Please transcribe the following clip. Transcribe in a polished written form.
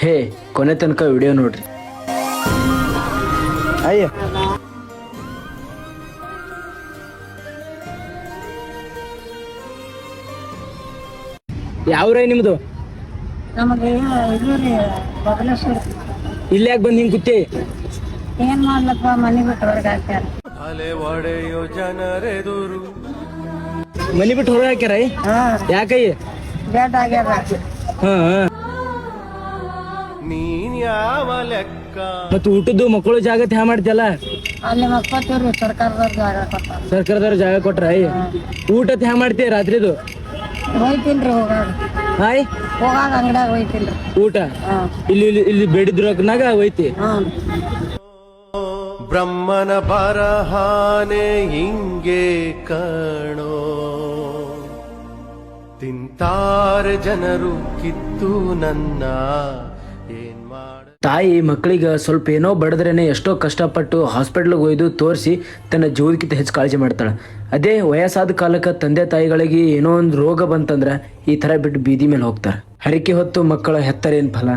ಹೇ ಕೊನೆ ತನಕ ವಿಡಿಯೋ ನೋಡ್ರಿ. ಅಯ್ಯ ಯಾವ್ರೇ ನಿಮ್ದು? ನಮಗೆ ಇದು ರೀ ಬಬಲೇಶ್ವರ. ಇಲ್ಲಿ ಯಾಕೆ ಬಂದು ಹಿಂಗೆ ಕೂತಿ? ಏನ್ ಮಾಡ್ಲಪ್ಪ, ಮನೆ ಬಿಟ್ಟು ಹೊರಗೆ ಹಾಕ್ಯಾರ. ಮನಿ ಬಿಟ್ಟು ಹೊರಗೆ ಹಾಕ್ಯಾರ? ಹಾ, ಯಾಕಯ್ಯ? ಬೇಟ್ ಆಗ್ಯಾರ. ಹಾ ಮತ್ತ ಊಟದ್ದು ಮಕ್ಕಳು ಜಾಗ ಹ್ಯಾ ಮಾಡ್ತಿಯಲ್ಲ? ಅಲ್ಲಿ ಮಕ್ಕೋತೀವ್ರಿ, ಸರ್ಕಾರದವ್ರು ಜಾಗ ಕೊಟ್ಟಾರ. ಸರ್ಕಾರದವ್ರು ಜಾಗ ಕೊಟ್ರ? ಊಟ ಹ್ಯಾ ಮಾಡ್ತೀಯ ರಾತ್ರಿದು? ಹೋಯ್ತಿಲ್ರಿ ಹೋಗಾಗ. ಹಾಯ್ ಹೋಗಾಗ ಅಂಗಡ್ಯಾಗ ಹೋಯ್ತಿಲ್ರಿ ಊಟ ಹಾ. ಇಲ್ಲಿ ಇಲ್ಲಿ ಇಲ್ಲಿ ಬೇಡಿದ್ರೊಕ್ನಾಗ ಹೋಯ್ತಿ. ಹ್ಮ್. ಬ್ರಹ್ಮನ ಬರಹಾನೆ ಹಿಂಗೆ ಕಣೋ, ತಿಂತಾರೆ ಜನರು ಕಿತ್ತು ನನ್ನ, ಏನ್ ಮಾಡ. ತಾಯಿ ಮಕ್ಕಳಿಗೆ ಸ್ವಲ್ಪ ಏನೋ ಬಡದ್ರೇನೆ ಎಷ್ಟೋ ಕಷ್ಟಪಟ್ಟು ಹಾಸ್ಪಿಟ್ಲಿಗೆ ಒಯ್ದು ತೋರಿಸಿ ತನ್ನ ಜೀವದಕ್ಕಿಂತ ಹೆಚ್ಚು ಕಾಳಜಿ ಮಾಡ್ತಾಳೆ. ಅದೇ ವಯಸ್ಸಾದ ಕಾಲಕ್ಕೆ ತಂದೆ ತಾಯಿಗಳಿಗೆ ಏನೋ ಒಂದು ರೋಗ ಬಂತಂದ್ರೆ ಈ ಥರ ಬಿಟ್ಟು ಬೀದಿ ಮೇಲೆ ಹೋಗ್ತಾರೆ. ಹರಕೆ ಹೊತ್ತು ಮಕ್ಕಳ ಹೆತ್ತರೇನು ಫಲ?